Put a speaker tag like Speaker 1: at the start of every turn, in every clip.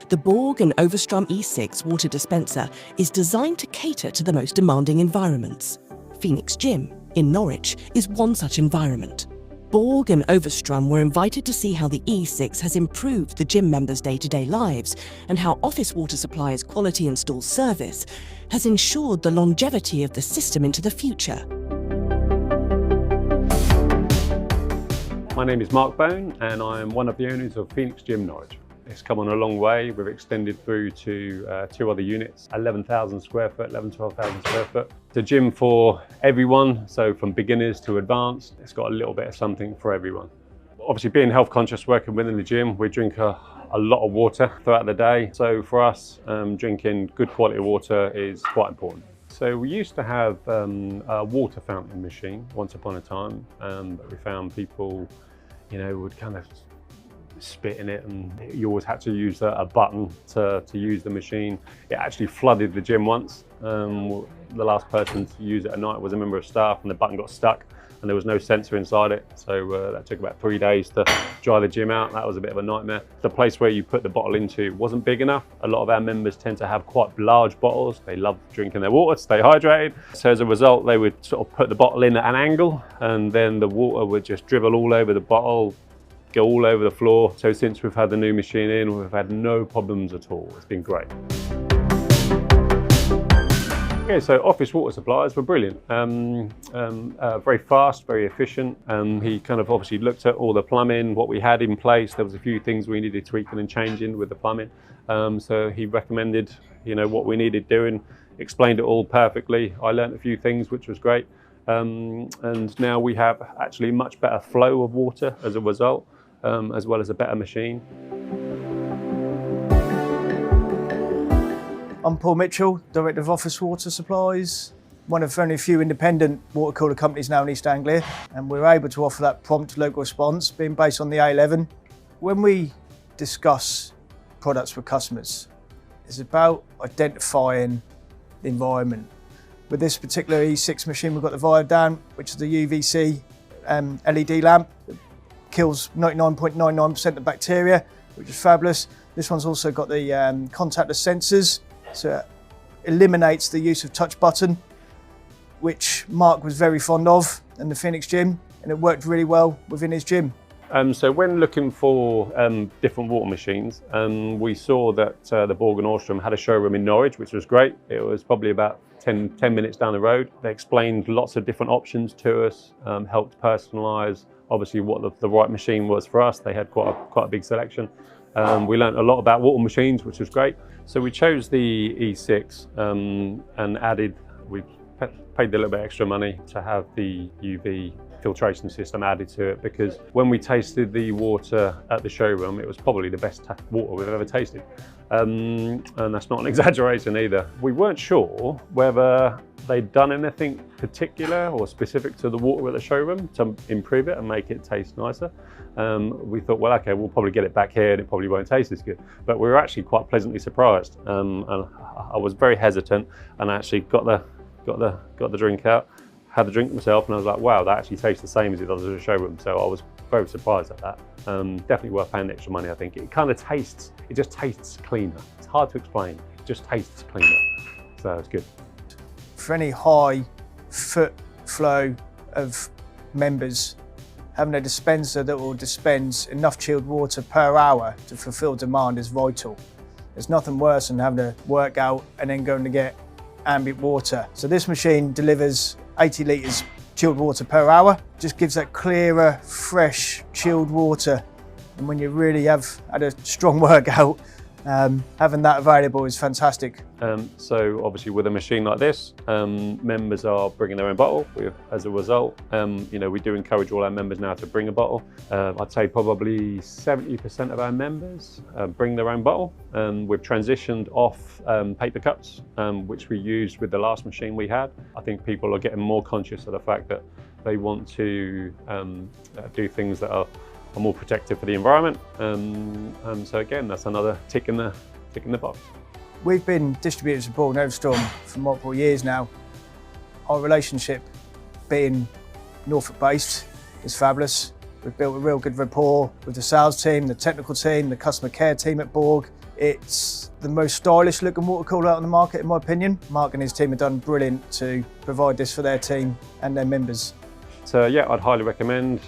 Speaker 1: The Borg Overström E6 water dispenser is designed to cater to the most demanding environments. Phoenix Gym in Norwich is one such environment. Borg and Overström were invited to see how the E6 has improved the gym members' day-to-day lives and how office water suppliers' quality install service has ensured the longevity of the system into the future.
Speaker 2: My name is Mark Bone and I'm one of the owners of Phoenix Gym Norwich. It's come on a long way. We've extended through to two other units, 11,000 square foot, 12,000 square foot. It's a gym for everyone, so from beginners to advanced. It's got a little bit of something for everyone. Obviously being health conscious, working within the gym, we drink a lot of water throughout the day. So for us, drinking good quality water is quite important. So we used to have a water fountain machine once upon a time, but we found people, would kind of spit in it, and you always had to use a button to use the machine. It actually flooded the gym once. The last person to use it at night was a member of staff, and the button got stuck and there was no sensor inside it. So that took about 3 days to dry the gym out. That was a bit of a nightmare. The place where you put the bottle into wasn't big enough. A lot of our members tend to have quite large bottles. They love drinking their water to stay hydrated. So as a result, they would sort of put the bottle in at an angle, and then the water would just dribble all over the bottle, go all over the floor. So since we've had the new machine in, we've had no problems at all. It's been great. Okay, so office water suppliers were brilliant. Very fast, very efficient. He kind of obviously looked at all the plumbing, what we had in place. There was a few things we needed tweaking and changing with the plumbing. So he recommended, what we needed doing, explained it all perfectly. I learned a few things, which was great. And now we have actually much better flow of water as a result, as well as a better machine.
Speaker 3: I'm Paul Mitchell, Director of Office Water Supplies, one of only a few independent water cooler companies now in East Anglia, and we're able to offer that prompt local response, being based on the A11. When we discuss products with customers, it's about identifying the environment. With this particular E6 machine, we've got the Viodam, which is the UVC LED lamp. It kills 99.99% of bacteria, which is fabulous. This one's also got the contactless sensors, so it eliminates the use of touch button, which Mark was very fond of in the Phoenix Gym, and it worked really well within his gym.
Speaker 2: So when looking for different water machines, we saw that the Borg Overström had a showroom in Norwich, which was great. It was probably about 10 minutes down the road. They explained lots of different options to us, helped personalise obviously what the right machine was for us. They had quite a big selection. We learned a lot about water machines, which was great. So we chose the E6 and we paid a little bit extra money to have the UV filtration system added to it, because when we tasted the water at the showroom, it was probably the best water we've ever tasted. And that's not an exaggeration either. We weren't sure whether they'd done anything particular or specific to the water at the showroom to improve it and make it taste nicer. We thought, well, okay, we'll probably get it back here and it probably won't taste as good. But we were actually quite pleasantly surprised. And I was very hesitant, and I actually got the drink out, had the drink myself, and I was like, wow, that actually tastes the same as it does at a showroom. So I was very surprised at that. Definitely worth paying the extra money, I think. It kind of tastes, it just tastes cleaner. It's hard to explain, it just tastes cleaner. So it's good.
Speaker 3: For any high foot flow of members, having a dispenser that will dispense enough chilled water per hour to fulfill demand is vital. There's nothing worse than having to work out and then going to get ambient water. So this machine delivers 80 litres chilled water per hour. Just gives that clearer, fresh, chilled water. And when you really have had a strong workout, having that available is fantastic.
Speaker 2: So obviously with a machine like this, members are bringing their own bottle. As a result, we do encourage all our members now to bring a bottle. I'd say probably 70% of our members bring their own bottle. We've transitioned off paper cups, which we used with the last machine we had. I think people are getting more conscious of the fact that they want to do things that are more protective for the environment. So again, that's another tick in the box.
Speaker 3: We've been distributors of Borg Overström for multiple years now. Our relationship, being Norfolk based, is fabulous. We've built a real good rapport with the sales team, the technical team, the customer care team at Borg. It's the most stylish looking water cooler out on the market in my opinion. Mark and his team have done brilliant to provide this for their team and their members.
Speaker 2: So yeah, I'd highly recommend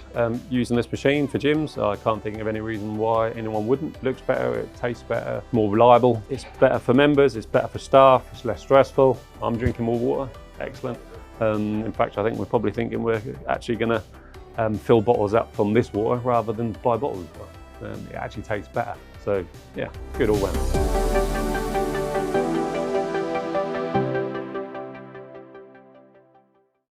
Speaker 2: using this machine for gyms. I can't think of any reason why anyone wouldn't. It looks better, it tastes better, more reliable. It's better for members, it's better for staff, it's less stressful. I'm drinking more water, excellent. In fact, I think we're probably thinking we're actually going to fill bottles up from this water rather than buy bottles of water. It actually tastes better. So yeah, good all round.